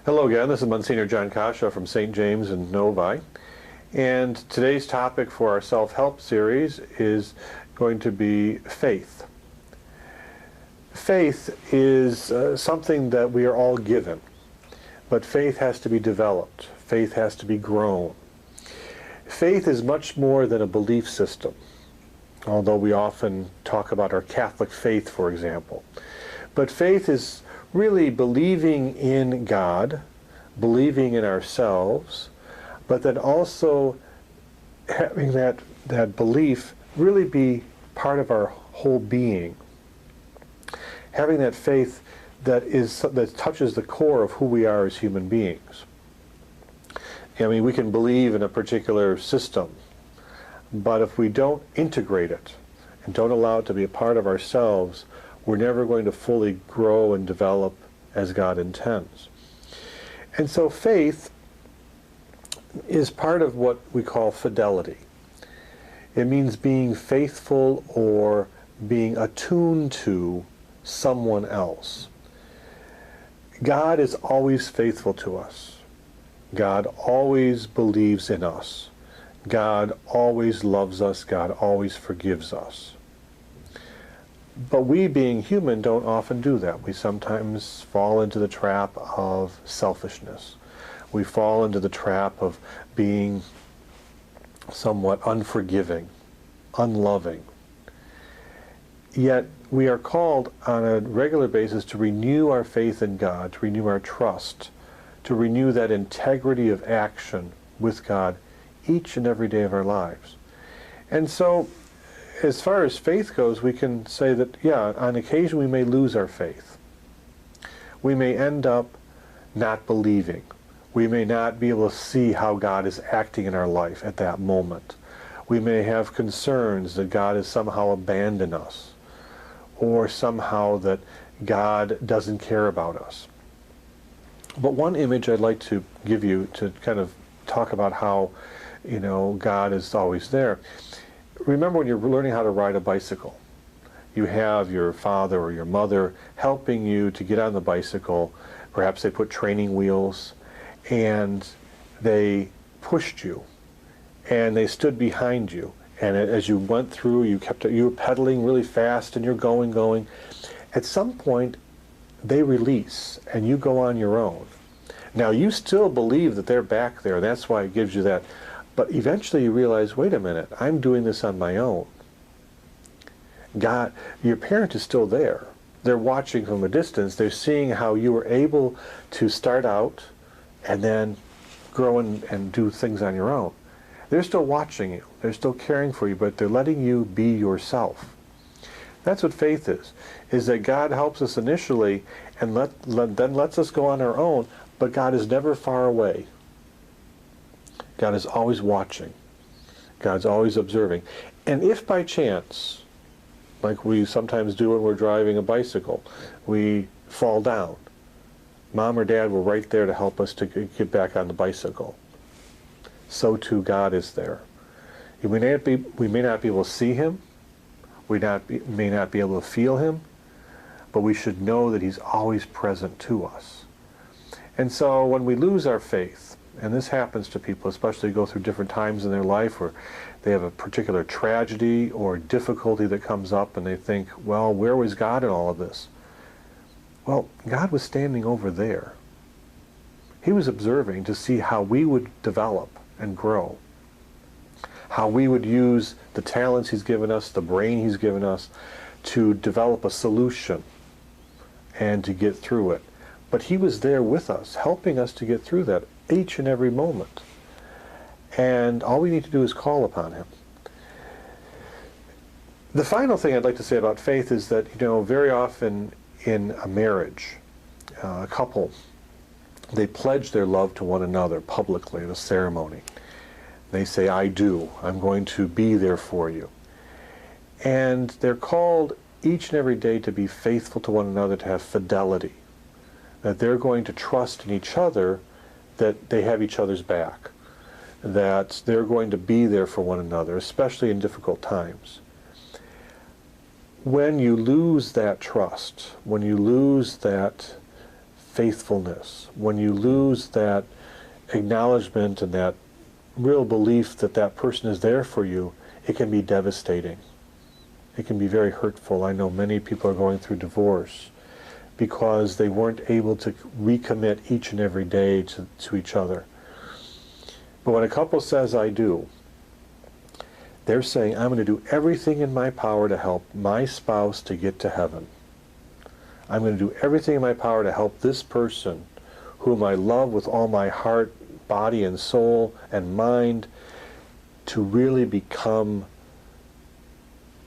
Hello again, this is Monsignor John Kasza from St. James in Novi, and today's topic for our self-help series is going to be faith. Faith is something that we are all given, but faith has to be developed. Faith has to be grown. Faith is much more than a belief system, although we often talk about our Catholic faith, for example. But faith is really believing in God, believing in ourselves, but then also having that belief really be part of our whole being. Having that faith that touches the core of who we are as human beings. I mean, we can believe in a particular system, but if we don't integrate it and don't allow it to be a part of ourselves, we're never going to fully grow and develop as God intends. And so faith is part of what we call fidelity. It means being faithful or being attuned to someone else. God is always faithful to us. God always believes in us. God always loves us. God always forgives us. But we, being human, don't often do that. We sometimes fall into the trap of selfishness. We fall into the trap of being somewhat unforgiving, unloving. Yet we are called on a regular basis to renew our faith in God, to renew our trust, to renew that integrity of action with God each and every day of our lives. And so, as far as faith goes, we can say that, yeah, on occasion we may lose our faith. We may end up not believing. We may not be able to see how God is acting in our life at that moment. We may have concerns that God has somehow abandoned us, or somehow that God doesn't care about us. But one image I'd like to give you to kind of talk about how, God is always there. Remember when you're learning how to ride a bicycle, you have your father or your mother helping you to get on the bicycle. Perhaps they put training wheels, and they pushed you, and they stood behind you. And as you went through, you were pedaling really fast, and you're going. At some point, they release, and you go on your own. Now, you still believe that they're back there. That's why it gives you that. But eventually you realize, wait a minute, I'm doing this on my own. God, your parent is still there. They're watching from a distance. They're seeing how you were able to start out and then grow and do things on your own. They're still watching you. They're still caring for you, but they're letting you be yourself. That's what faith is that God helps us initially and then lets us go on our own, but God is never far away. God is always watching. God's always observing. And if by chance, like we sometimes do when we're driving a bicycle, we fall down, Mom or Dad were right there to help us to get back on the bicycle. So too God is there. We may not be able to see Him, we may not be able to feel Him, but we should know that He's always present to us. And so when we lose our faith, and this happens to people, especially who go through different times in their life where they have a particular tragedy or difficulty that comes up and they think, well, where was God in all of this? Well, God was standing over there. He was observing to see how we would develop and grow, how we would use the talents He's given us, the brain He's given us, to develop a solution and to get through it. But He was there with us, helping us to get through that each and every moment. And all we need to do is call upon Him. The final thing I'd like to say about faith is that, very often in a marriage, a couple, they pledge their love to one another publicly at a ceremony. They say, I do. I'm going to be there for you. And they're called each and every day to be faithful to one another, to have fidelity. That they're going to trust in each other, that they have each other's back. That they're going to be there for one another, especially in difficult times. When you lose that trust, when you lose that faithfulness, when you lose that acknowledgement and that real belief that that person is there for you, it can be devastating. It can be very hurtful. I know many people are going through divorce because they weren't able to recommit each and every day to each other. But when a couple says, I do, they're saying, I'm going to do everything in my power to help my spouse to get to heaven. I'm going to do everything in my power to help this person whom I love with all my heart, body, and soul and mind to really become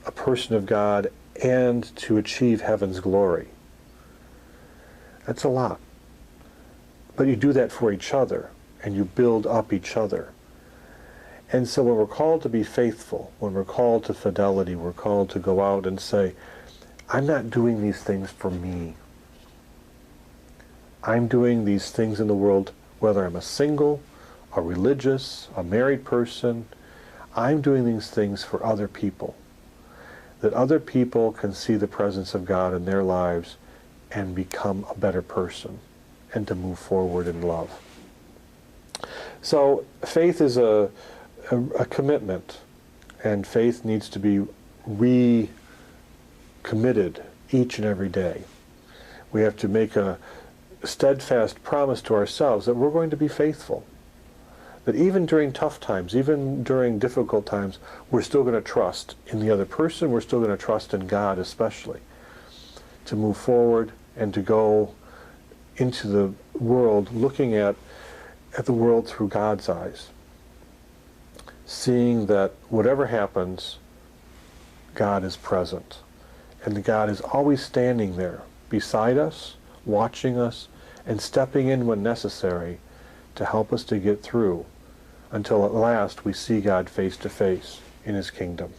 a person of God and to achieve heaven's glory. That's a lot. But you do that for each other, and you build up each other. And so when we're called to be faithful, when we're called to fidelity, we're called to go out and say, I'm not doing these things for me. I'm doing these things in the world, whether I'm a single, a religious, a married person, I'm doing these things for other people. That other people can see the presence of God in their lives and become a better person and to move forward in love. So faith is a commitment, and faith needs to be recommitted each and every day. We have to make a steadfast promise to ourselves that we're going to be faithful. That even during tough times, even during difficult times, we're still going to trust in the other person, we're still going to trust in God especially, to move forward and to go into the world looking at the world through God's eyes. Seeing that whatever happens, God is present. And that God is always standing there beside us, watching us, and stepping in when necessary to help us to get through until at last we see God face to face in His kingdom.